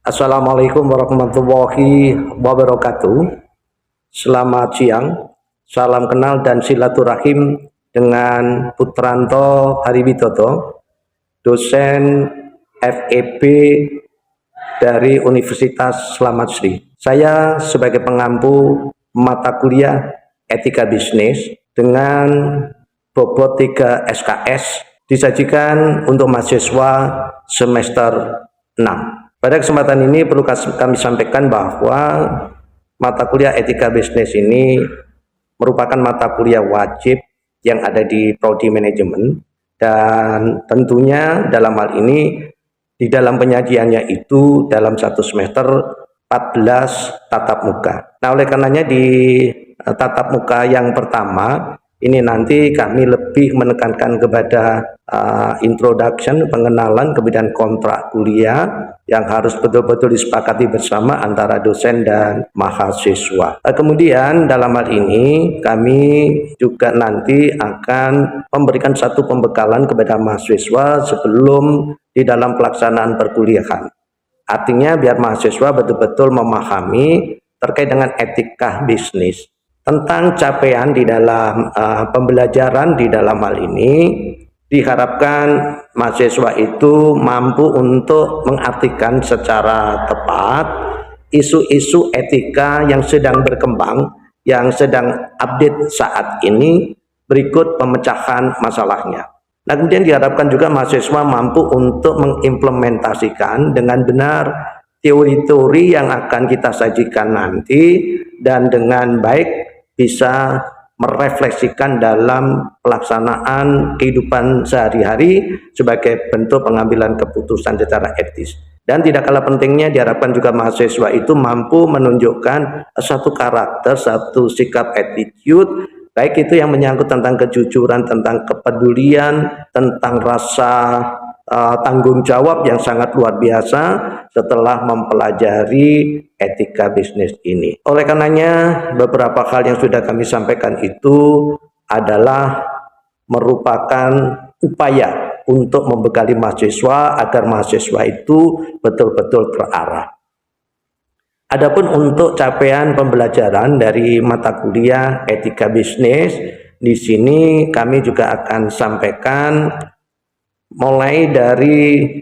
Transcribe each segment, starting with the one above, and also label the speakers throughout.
Speaker 1: Assalamualaikum warahmatullahi wabarakatuh. Selamat siang, salam kenal dan silaturahim dengan Putranto Hariwidodo, dosen FEB dari Universitas Slamet Sri. Saya sebagai pengampu mata kuliah Etika Bisnis dengan bobot 3 SKS disajikan untuk mahasiswa semester 6. Pada kesempatan ini perlu kami sampaikan bahwa mata kuliah etika bisnis ini merupakan mata kuliah wajib yang ada di prodi manajemen, dan tentunya dalam hal ini di dalam penyajiannya itu dalam satu semester 14 tatap muka. Nah, oleh karenanya di tatap muka yang pertama ini nanti kami lebih menekankan kepada introduction, pengenalan, kemudian kontrak kuliah yang harus betul-betul disepakati bersama antara dosen dan mahasiswa. Kemudian dalam hal ini kami juga nanti akan memberikan satu pembekalan kepada mahasiswa sebelum di dalam pelaksanaan perkuliahan. Artinya biar mahasiswa betul-betul memahami terkait dengan etika bisnis, tentang capaian di dalam pembelajaran di dalam hal ini. Diharapkan mahasiswa itu mampu untuk mengartikan secara tepat isu-isu etika yang sedang berkembang, yang sedang update saat ini, berikut pemecahan masalahnya. Nah, kemudian diharapkan juga mahasiswa mampu untuk mengimplementasikan dengan benar teori-teori yang akan kita sajikan nanti, dan dengan baik bisa merefleksikan dalam pelaksanaan kehidupan sehari-hari sebagai bentuk pengambilan keputusan secara etis. Dan tidak kalah pentingnya diharapkan juga mahasiswa itu mampu menunjukkan satu karakter, satu sikap attitude, baik itu yang menyangkut tentang kejujuran, tentang kepedulian, tentang rasa tanggung jawab yang sangat luar biasa setelah mempelajari etika bisnis ini. Oleh karenanya beberapa hal yang sudah kami sampaikan itu adalah merupakan upaya untuk membekali mahasiswa agar mahasiswa itu betul-betul terarah. Adapun untuk capaian pembelajaran dari mata kuliah etika bisnis, di sini kami juga akan sampaikan mulai dari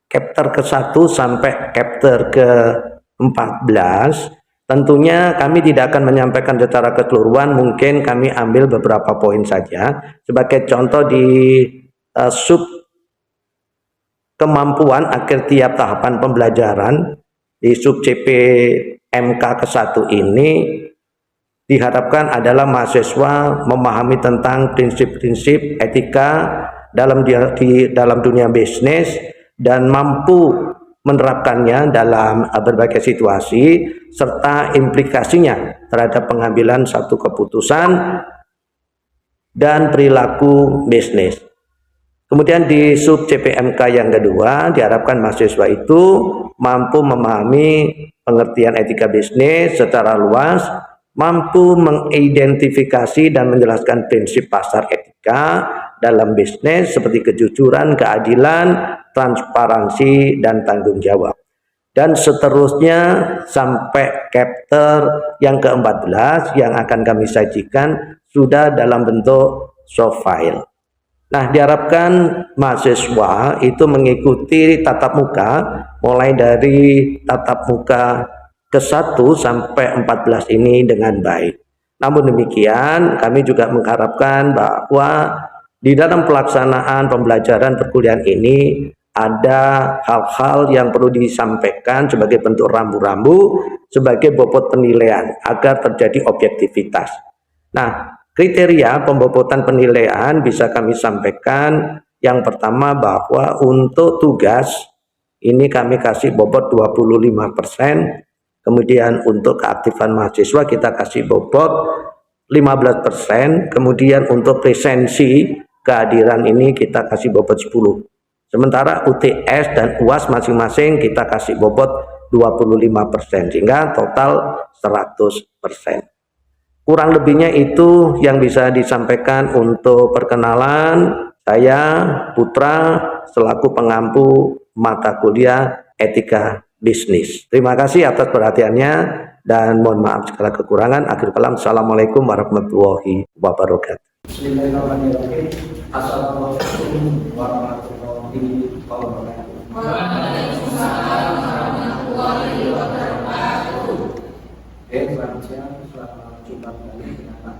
Speaker 1: chapter ke-1 sampai chapter ke-14. Tentunya kami tidak akan menyampaikan secara keseluruhan, mungkin kami ambil beberapa poin saja. Sebagai contoh di sub kemampuan akhir tiap tahapan pembelajaran, di sub CPMK ke-1 ini diharapkan adalah mahasiswa memahami tentang prinsip-prinsip etika dalam dunia bisnis dan mampu menerapkannya dalam berbagai situasi serta implikasinya terhadap pengambilan satu keputusan dan perilaku bisnis. Kemudian di sub CPMK yang kedua diharapkan mahasiswa itu mampu memahami pengertian etika bisnis secara luas, mampu mengidentifikasi dan menjelaskan prinsip pasar etika dalam bisnis seperti kejujuran, keadilan, transparansi, dan tanggung jawab. Dan seterusnya sampai chapter yang ke-14 yang akan kami sajikan sudah dalam bentuk soft file. Nah, diharapkan mahasiswa itu mengikuti tatap muka mulai dari tatap muka ke-1 sampai 14 ini dengan baik. Namun demikian, kami juga mengharapkan bahwa di dalam pelaksanaan pembelajaran perkuliahan ini ada hal-hal yang perlu disampaikan sebagai bentuk rambu-rambu, sebagai bobot penilaian agar terjadi objektivitas. Nah, kriteria pembobotan penilaian bisa kami sampaikan. Yang pertama bahwa untuk tugas ini kami kasih bobot 25%, kemudian untuk keaktifan mahasiswa kita kasih bobot 15%, kemudian untuk presensi kehadiran ini kita kasih bobot 10%. Sementara UTS dan UAS masing-masing kita kasih bobot 25%, sehingga total 100%. Kurang lebihnya itu yang bisa disampaikan untuk perkenalan. Saya Putra selaku pengampu mata kuliah etika bisnis. Terima kasih atas perhatiannya dan mohon maaf segala kekurangan. Akhir kalam, assalamualaikum warahmatullahi wabarakatuh.
Speaker 2: Bismillahirrahmanirrahim. Assalamualaikum warahmatullahi wabarakatuh.
Speaker 3: Waalaikumsalam warahmatullahi wabarakatuh.
Speaker 2: Selamat siang, selamat jumpa kembali dengan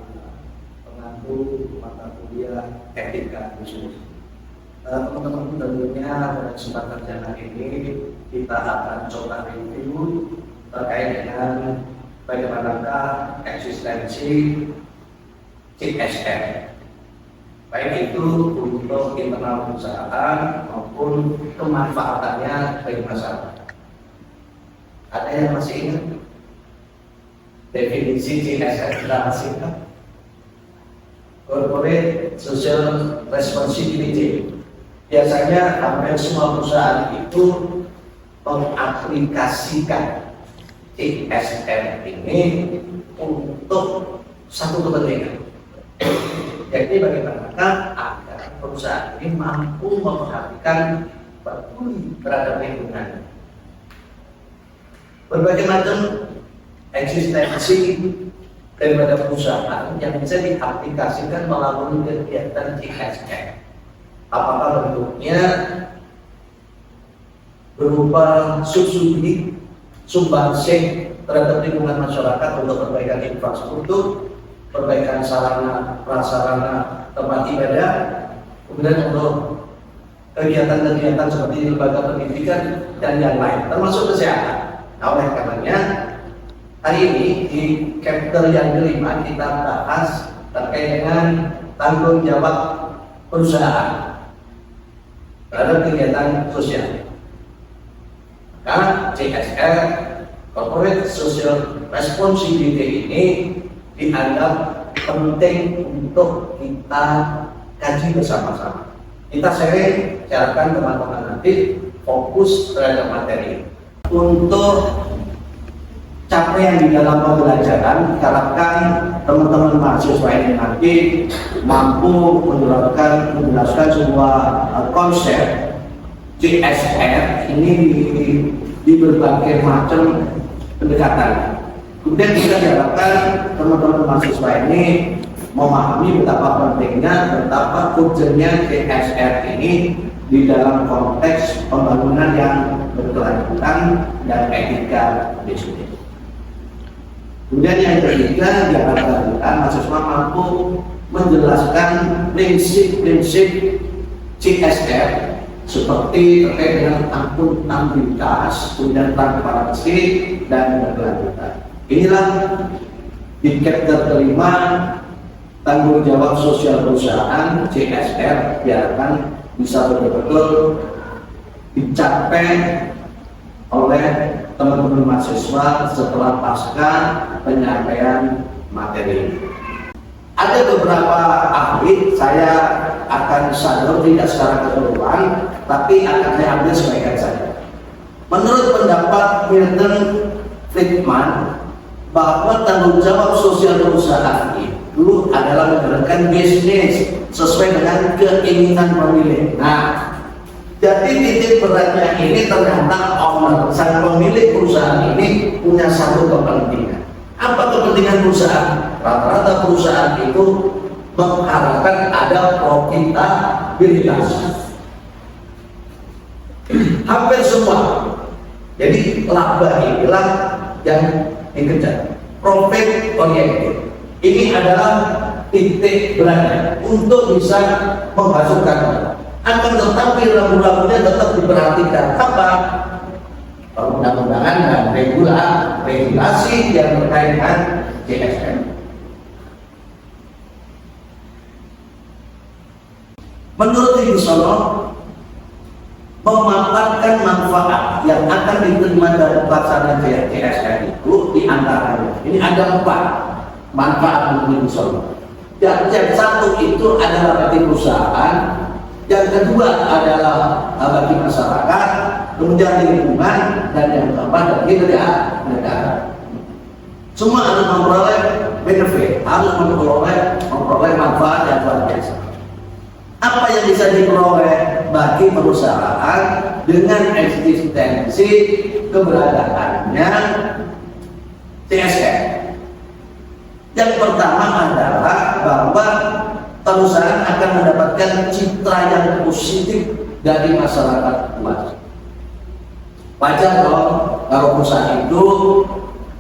Speaker 2: pengampu mata kuliah etika bisnis. Teman-teman, tentunya pada kesempatan jalan ini kita akan coba review terkait dengan bagaimanakah eksistensi CSR, baik itu untuk internal perusahaan maupun kemanfaatannya bagi masyarakat. Ada yang masih ingat definisi CSR? Kita masih ingat? Corporate Social Responsibility. Biasanya hampir semua perusahaan itu mengaplikasikan CSR ini untuk satu kepentingan. Jadi bagaimanakah agar perusahaan ini mampu memperhatikan peduli terhadap lingkungan. Berbagai macam eksistensi daripada perusahaan yang bisa diaplikasikan melalui kegiatan CSR. Apakah bentuknya berupa subsidi, sumbangsih terhadap lingkungan masyarakat untuk perbaikan infrastruktur, perbaikan sarana prasarana tempat ibadah, kemudian untuk kegiatan-kegiatan seperti lembaga pendidikan dan yang lain, termasuk kesehatan. Nah, oleh karenanya hari ini di chapter yang kelima kita bahas terkait dengan tanggung jawab perusahaan terhadap kegiatan sosial. Karena CSR, Corporate Social Responsibility, ini dianggap penting untuk kita kaji bersama-sama. Kita sharing, harapkan teman-teman nanti fokus terhadap materi. Untuk capaian di dalam pembelajaran, harapkan teman-teman mahasiswa ini nanti mampu menjelaskan sebuah konsep CSR ini di berbagai macam pendekatan. Kemudian kita diharapkan teman-teman mahasiswa ini memahami betapa pentingnya, betapa urgentnya CSR ini di dalam konteks pembangunan yang berkelanjutan dan etika bisnis. Kemudian yang ketiga, diharapkan kita mahasiswa mampu menjelaskan prinsip-prinsip CSR seperti terkait dengan akuntabilitas, kemudian transparansi dan berkelanjutan. Inilah di chapter kelima tanggung jawab sosial perusahaan CSR, diharapkan bisa betul-betul dicapai oleh teman-teman mahasiswa setelah pasca penyampaian materi. Ada beberapa ahli, saya akan sadar tidak secara keseluruhan, tapi akan saya ambil sebagian saja. Menurut pendapat Milton Friedman, bahwa tanggung jawab sosial perusahaan itu adalah menjalankan bisnis sesuai dengan keinginan pemilik. Nah, jadi titik beratnya ini ternyata owner, sang pemilik perusahaan ini punya satu kepentingan. Apa kepentingan perusahaan? Rata-rata perusahaan itu mengharapkan ada profitabilitas. Hampir semua. Jadi laba inilah yang dikejar, profit oriented. Ini adalah titik beratnya untuk bisa menghasilkan. Akan tetapi rambu-rambunya tetap diperhatikan. Apa? Perundang-undangan dan regulasi yang terkait dengan CSR. Menurut Wibisono, memaparkan manfaat yang akan diterima dari pelaksanaan CSR itu diantaranya. Ini ada 4 manfaat menurut Wibisono. Yang satu itu adalah bagi perusahaan, yang kedua adalah bagi masyarakat, kemudian lingkungan, dan yang keempat bagi negara. Semua harus memperoleh benefit, harus memperoleh manfaat yang luar biasa. Apa yang bisa diperoleh bagi perusahaan dengan eksistensi keberadaannya CSR. Yang pertama adalah bahwa perusahaan akan mendapatkan citra yang positif dari masyarakat luas. Wajar dong kalau perusahaan itu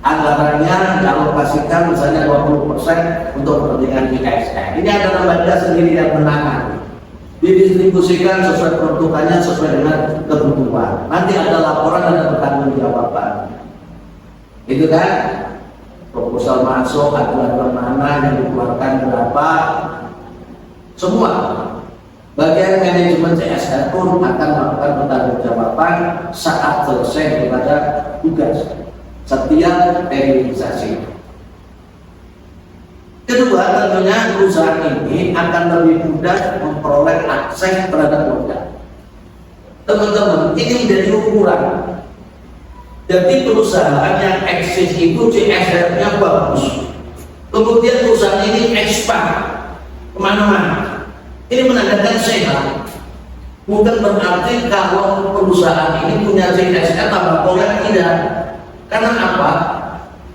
Speaker 2: anggarannya dialokasikan misalnya 20% untuk kepentingan CSR. Ini ada lembaga sendiri yang menangani, didistribusikan sesuai peruntukannya sesuai dengan kebutuhan. Nanti ada laporan, ada pertanggungjawaban. Itu kan proposal masuk, aturan mana yang dikeluarkan berapa, semua bagian manajemen CSR pun akan melakukan pertanggungjawaban saat selesai daripada tugas setiap periodisasi. Kedua, tentunya perusahaan ini akan lebih mudah memperoleh akses terhadap modal. Teman-teman, ini menjadi ukuran. Jadi perusahaan yang eksis itu CSR-nya bagus. Kemudian perusahaan ini expand kemana-mana. Ini menandakan sehat. Bukan berarti kalau perusahaan ini punya CSR tambah koyak, tidak. Karena apa?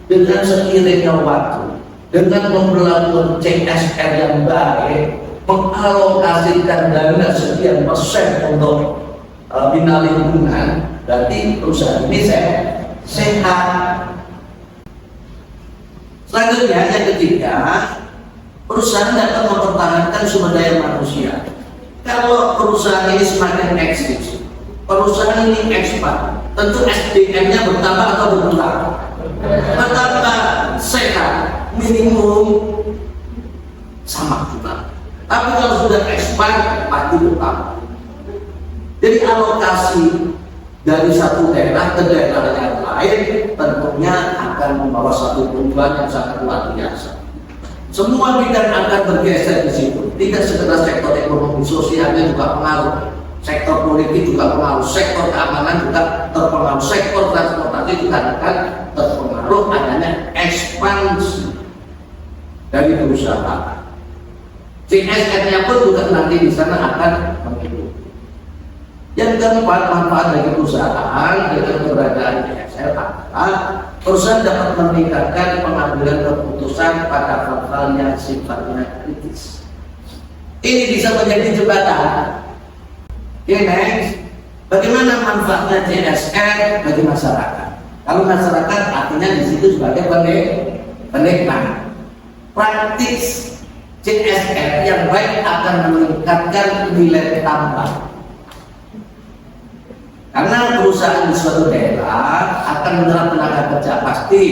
Speaker 2: Dengan seiringnya waktu, dengan memperlakukan CSR yang baik, mengalokasikan dana sekian persen untuk bina lingkungan, berarti perusahaan ini sehat. Selanjutnya yang ketiga, perusahaan dapat mempertahankan sumber daya manusia. Kalau perusahaan ini semakin eksis, perusahaan ini expand, tentu SDM-nya bertambah atau berkurang? Bertambah. Sehat, minimum sama juga. Tapi kalau sudah expand, pasti bertambah. Jadi alokasi dari satu daerah ke daerah yang lain tentunya akan membawa satu perubahan yang sangat luar biasa. Semua bidang akan bergeser di situ. Tidak sekedar sektor ekonomi, sosialnya juga pengaruh. Sektor politik juga pengaruh, sektor keamanan juga terpengaruh, sektor transportasi juga akan terpengaruh adanya ekspansi dari perusahaan. CSR-nya pun juga nanti di sana akan mengikuti. Yang keempat, manfaat bagi perusahaan dengan keberadaan CSR adalah perusahaan dapat meningkatkan pengambilan keputusan pada hal-hal yang sifatnya kritis. Ini bisa menjadi jembatan. Oke, next. Bagaimana manfaatnya CSR bagi masyarakat? Kalau masyarakat artinya di situ sebagai penikmat. Praktis CSR yang baik akan meningkatkan nilai tambah. Karena perusahaan di suatu daerah akan menyerap tenaga kerja pasti,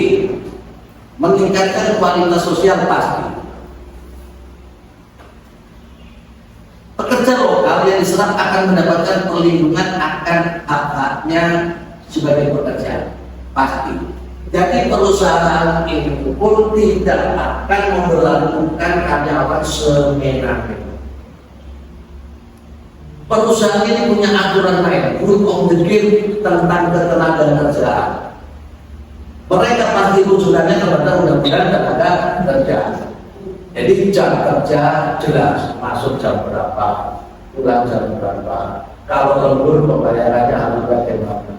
Speaker 2: meningkatkan kualitas sosial pasti. Pekerja lokal yang diserap akan mendapatkan perlindungan akan hak-haknya sebagai pekerja pasti. Jadi perusahaan ini pun tidak akan memberlakukan karyawan semena-mena. Perusahaan ini punya aturan lain, rule of the game tentang ketenagakerjaan. Mereka pasti rujukannya kepada undang-undang tenaga kerja. Jadi jam kerja jelas, masuk jam berapa, pulang jam berapa. Kalau lembur pembayarannya harus bagaimana.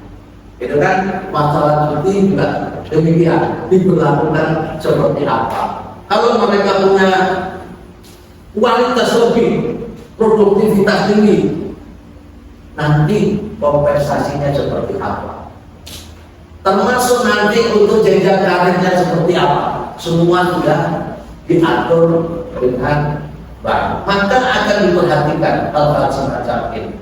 Speaker 2: Itu kan masalah seperti juga demikian diberlakukan seperti apa. Kalau mereka punya kualitas lebih, produktivitas tinggi, nanti kompensasinya seperti apa, termasuk nanti untuk jenjang karirnya seperti apa, semua sudah diatur dengan baik. Maka akan diperhatikan hal-hal semacam ini.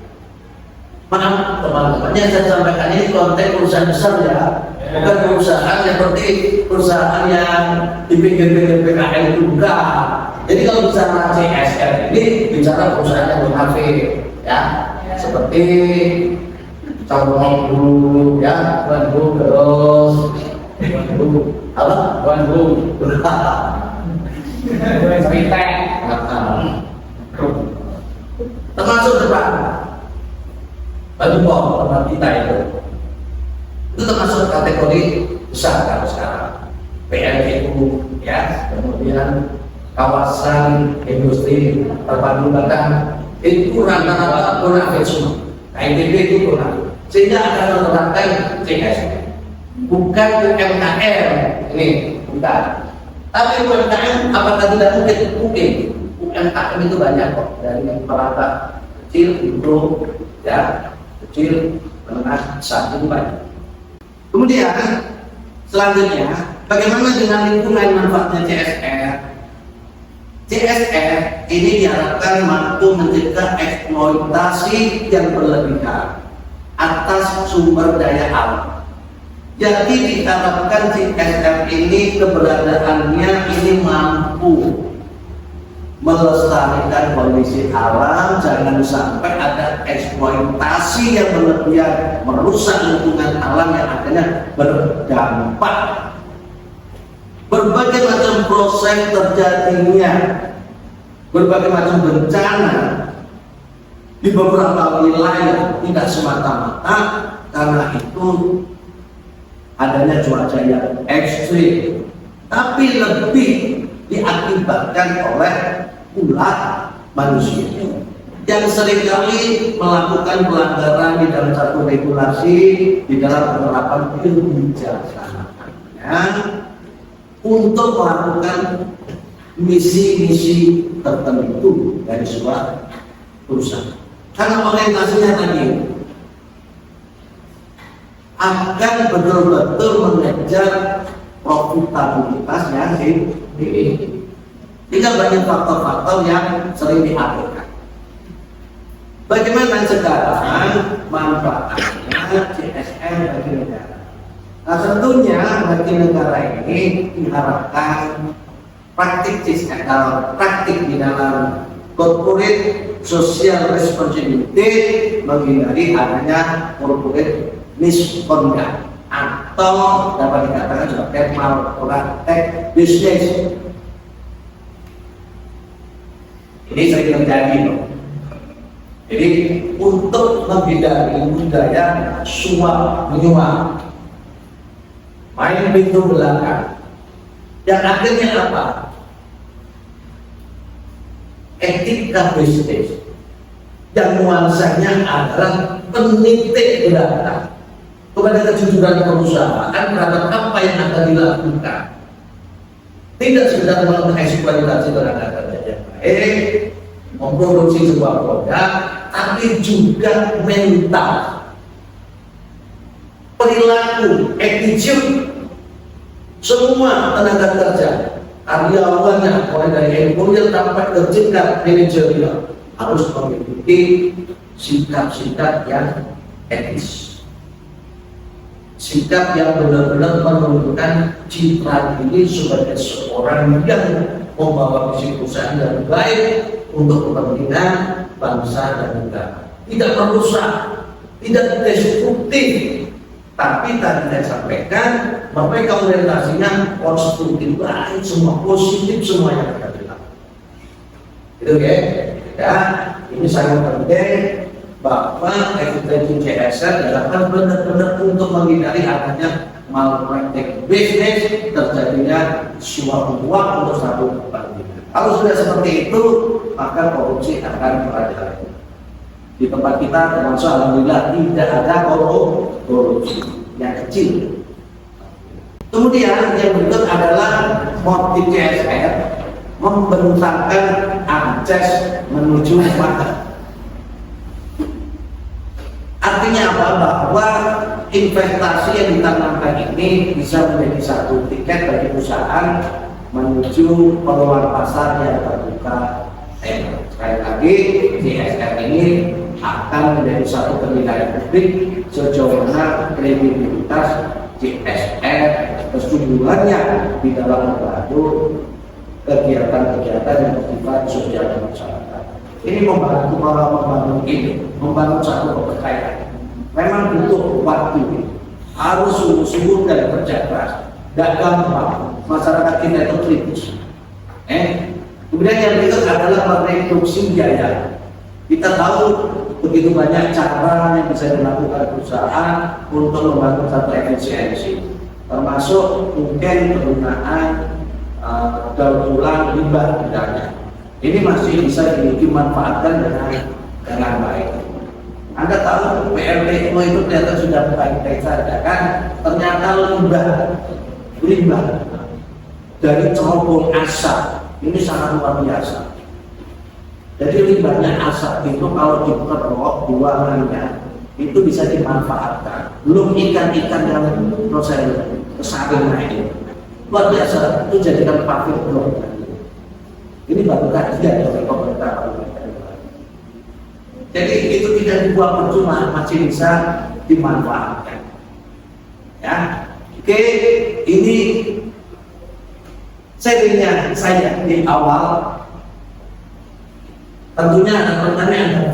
Speaker 2: Maaf teman-teman, yang saya sampaikan ini konteks perusahaan besar ya, bukan perusahaan seperti perusahaan yang di pinggir-pinggir PKL juga. Jadi kalau bicara CSR ini bicara perusahaan yang berhasil ya, seperti contoh dulu ya, Bandung terus apa? Bandung berapa? Termasuk depan Bandung tempat kita itu termasuk kategori besar kalau sekarang PLTU ya, kemudian kawasan industri terpadu bahkan itu rata-rata kurang semua. KITB itu kurang, sehingga akan menerapkan CSR. bukan UMKM ini, bukan. Tapi UMKM apakah tidak mungkin? Mungkin. UMKM itu banyak kok, dari perangkat kecil, mikro, ya, kecil, menengah, besar itu banyak. Kemudian selanjutnya, bagaimana dengan lingkungan manfaatnya CSR? CSR ini diharapkan mampu mencegah eksploitasi yang berlebihan atas sumber daya alam. Jadi diharapkan CSR ini keberadaannya ini mampu melestarikan kondisi alam, jangan sampai ada eksploitasi yang berlebihan merusak lingkungan alam yang akhirnya berdampak. Berbagai macam proses terjadinya berbagai macam bencana di beberapa wilayah tidak semata-mata karena itu adanya cuaca yang ekstrim, tapi lebih diakibatkan oleh ulah manusia yang seringkali melakukan pelanggaran di dalam satu regulasi, di dalam penerapan kebijakannya untuk melakukan misi-misi tertentu dari sebuah perusahaan. Karena orientasinya tadi akan betul-betul mengejar profitabilitas yang tinggi. Tinggal banyak faktor-faktor yang sering diabaikan. Bagaimana sekarang manfaatnya CSR bagi negara? Nah tentunya bagi negara ini diharapkan praktik CSR, praktik di dalam corporate social responsibility menghindari adanya corporate misconduct atau dapat dikatakan sebagai malpraktek bisnis. Ini sering terjadi loh. Jadi untuk menghindari budaya suap menyuap, main pintu belakang, yang akhirnya apa? Etika bisnis yang nuansanya adalah penitik beratnya kepada kejujuran perusahaan terhadap apa yang akan dilakukan. Tidak sekedar mengeksploitasi tenaga kerja yang baik, memproduksi sebuah produk, tapi juga mental, perilaku, attitude semua tenaga kerja, karyawannya, mulai dari employer sampai ke tingkat manajerial harus memiliki sikap-sikap yang etis, sikap yang benar-benar menunjukkan citra diri sebagai seorang yang membawa visi perusahaan yang baik untuk kepentingan bangsa dan negara. Tidak merusak, tidak destruktif, tapi tadi saya sampaikan mereka orientasinya konstruktif, baik, semua positif, semua yang kita bilang. Itu ya, ya, ini sangat penting bahwa eksistensi CSR dilakukan benar-benar untuk menghindari adanya malpraktek bisnis, terjadinya suap menyuap untuk satu kepentingan. Kalau sudah seperti itu, maka korupsi akan merajalela. Di tempat kita termasuk alhamdulillah tidak ada korupsi yang kecil. Kemudian yang berikut adalah motif CSR membentangkan akses menuju market. Artinya apa? Bahwa investasi yang ditanamkan ini bisa menjadi satu tiket bagi perusahaan menuju peluang pasar yang terbuka. Sekali lagi, CSR ini akan menjadi satu penilaian publik sejauh mana kredibilitas CSR sesungguhnya di dalam membantu kegiatan-kegiatan yang bersifat sosial dan masyarakat. Ini membangun satu kepercayaan. Memang butuh waktu, harus sungguh-sungguh dan kerja keras. Tidak gampang, masyarakat kita itu kritis. Kemudian yang berikut adalah mereduksi biaya. Kita tahu begitu banyak cara yang bisa dilakukan perusahaan untuk membangun satu efisiensi, termasuk mungkin penggunaan daur ulang limbah misalnya. Ini masih bisa dimanfaatkan dengan baik. Anda tahu PLTU itu ternyata sudah baik-baik saja kan? Ternyata limbah dari cerobong asap ini sangat luar biasa. Jadi limbahnya asap itu kalau dikerok buangannya itu bisa dimanfaatkan. Belum ikan-ikan yang proses kesaring naik luar biasa, itu jadikan paving blok. Ini baru kajian dari pemerintah. Jadi itu tidak dibuang percuma, masih bisa dimanfaatkan. Ya, oke, ini serinya saya di awal. Tentunya ada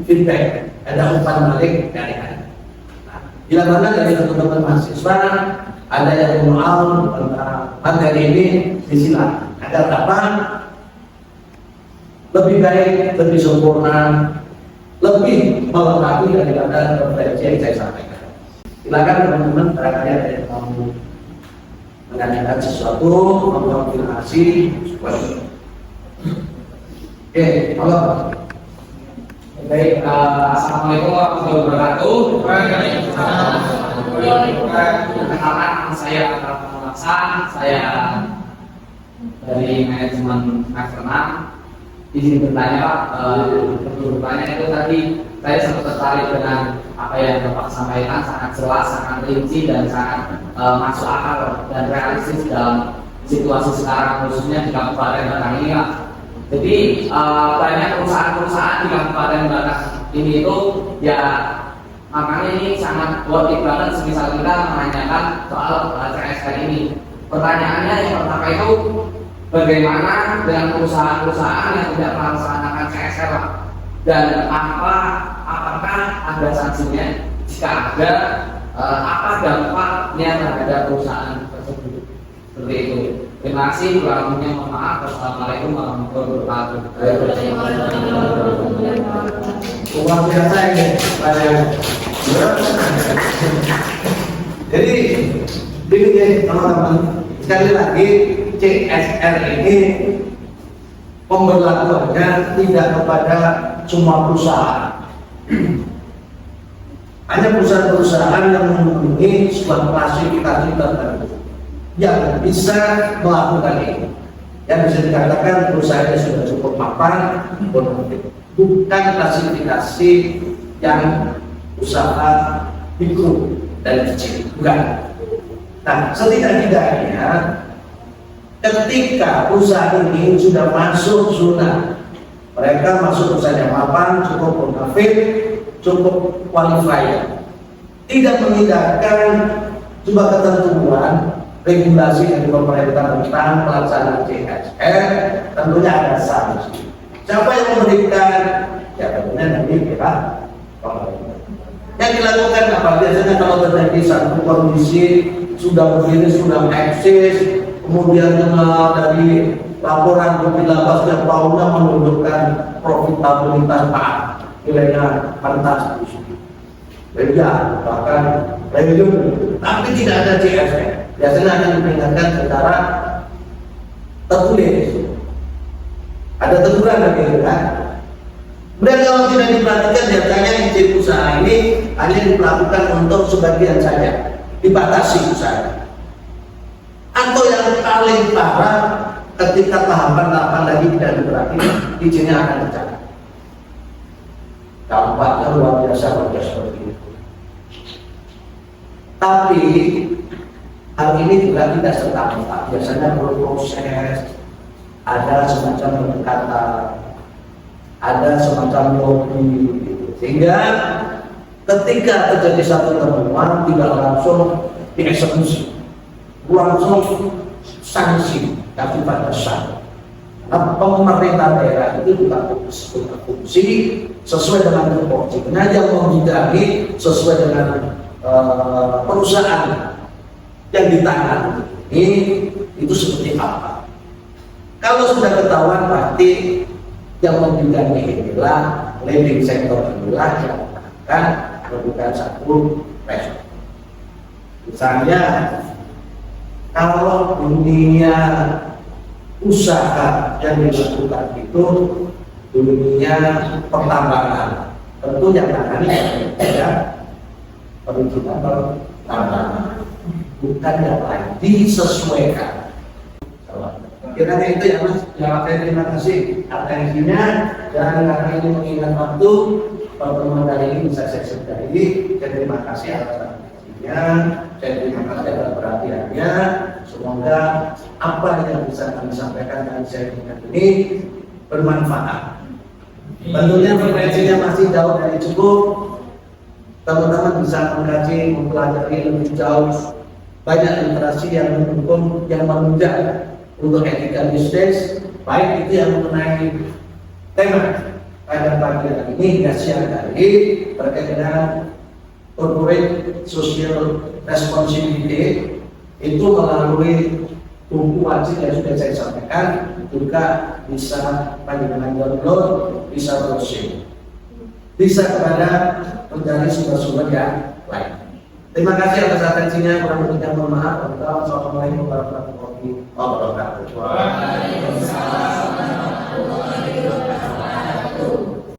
Speaker 2: feedback, ada umpan balik dari Anda. Nah, bila mana dari teman-teman mahasiswa ada yang mau tentang materi ini, disilakan. Agar apa? Lebih baik, lebih sempurna, lebih melengkapi daripada referensi yang saya sampaikan. Silakan teman-teman, barangkali ada yang mau menanyakan sesuatu, mengkonfirmasi seperti itu. Oke, halo.
Speaker 4: Baik, assalamualaikum warahmatullahi wabarakatuh. Perkenalkan, saya Muhammad Hasan, saya dari manajemen eksternal. Di sini bertanya Pak, bertanya itu tadi saya sangat tertarik dengan apa yang Bapak sampaikan, sangat jelas, sangat rinci dan sangat masuk akal dan realistis dalam situasi sekarang khususnya di Kabupaten Batang ini Pak. Jadi banyak perusahaan-perusahaan di Kabupaten Batang ini itu ya makanya ini sangat worth it banget semisal kita menanyakan soal CSR ini. Pertanyaannya yang pertama itu bagaimana dengan perusahaan-perusahaan yang tidak melaksanakan CSR Pak? Dan apakah ada sanksinya? Jika ada, apa dampaknya terhadap perusahaan tersebut? Seperti itu. Terima kasih. Kurang lebihnya mohon maaf. Wassalamualaikum warahmatullahi wabarakatuh.
Speaker 2: Luar biasa ini, jadi ini teman-teman, sekali lagi CSR ini pemberlakuannya tidak kepada semua perusahaan. Hanya perusahaan-perusahaan yang memenuhi sebuah klasifikasi tertentu yang bisa melakukan ini. Yang bisa dikatakan perusahaannya sudah cukup mapan, bukan klasifikasi yang usaha mikro dan kecil, bukan. Nah, setidak-tidaknya ketika usaha ini sudah masuk zona, mereka masuk usaha yang mapan, cukup munafik, cukup qualified, tidak mengindahkan sebuah ketentuan regulasi dari pemerintah tentang pelaksanaan CSR, tentunya ada sanksi. Siapa yang memberikan? Ya tentunya nanti kita pemerintah. Yang dilakukan apa? Biasanya kalau terjadi satu kondisi sudah begini, sudah eksis, kemudian dari laporan Bapak setiap tahunnya menunjukkan profitabilitas Pak, nilainya fantastis, beda bahkan revenue, tapi tidak ada CSR. Biasanya akan diperingatkan secara tertulis, ada teguran dari kan. Kemudian kalau tidak diperhatikan, biasanya izin usaha ini hanya dilakukan untuk sebagian saja, dibatasi usaha. Atau yang paling parah, ketika tahapan-tahapan lagi tidak diperhatikan, izinnya akan dicabut. Dampaknya luar biasa seperti itu. Tapi hal ini juga tidak serta-merta. Biasanya berproses, ada semacam pendekatan, ada semacam lobby, sehingga ketika terjadi satu temuan tidak langsung dieksekusi, langsung sanksi, tapi pada saat pemerintah daerah itu juga fungsi sesuai dengan tupoksinya, yang membidangi sesuai dengan perusahaan yang ditangani ini itu seperti apa. Kalau sudah ketahuan, berarti yang membidangi inilah leading sector inilah yang akan memberikan satu respon. Misalnya kalau dunia usaha yang dilakukan itu dunia pertambangan, Tentu yang tangani ya perizinan pertama, bukan yang lain, disesuaikan. Kiranya itu ya Mas. Ya, terima kasih atensinya, dan karena ini mengingat waktu pertemuan kali ini bisa saya sudahi. Saya terima kasih atas atensinya, saya terima kasih atas perhatiannya. Semoga apa yang bisa kami sampaikan dan saya ingat ini bermanfaat. Tentunya frekuensinya masih jauh dari cukup. Teman-teman bisa mengkaji, mempelajari lebih jauh, banyak literasi yang mendukung, yang menunjang untuk etika bisnis, baik itu yang mengenai tema pada pagi hari ini hingga siang hari terkait dengan corporate social responsibility, itu melalui buku wajib yang sudah saya sampaikan, juga bisa panjenengan download, bisa browsing, bisa kepada mencari sumber-sumber yang lain. Terima kasih atas atensinya. Kurang lebihnya mohon maaf. Wassalamualaikum warahmatullahi wabarakatuh.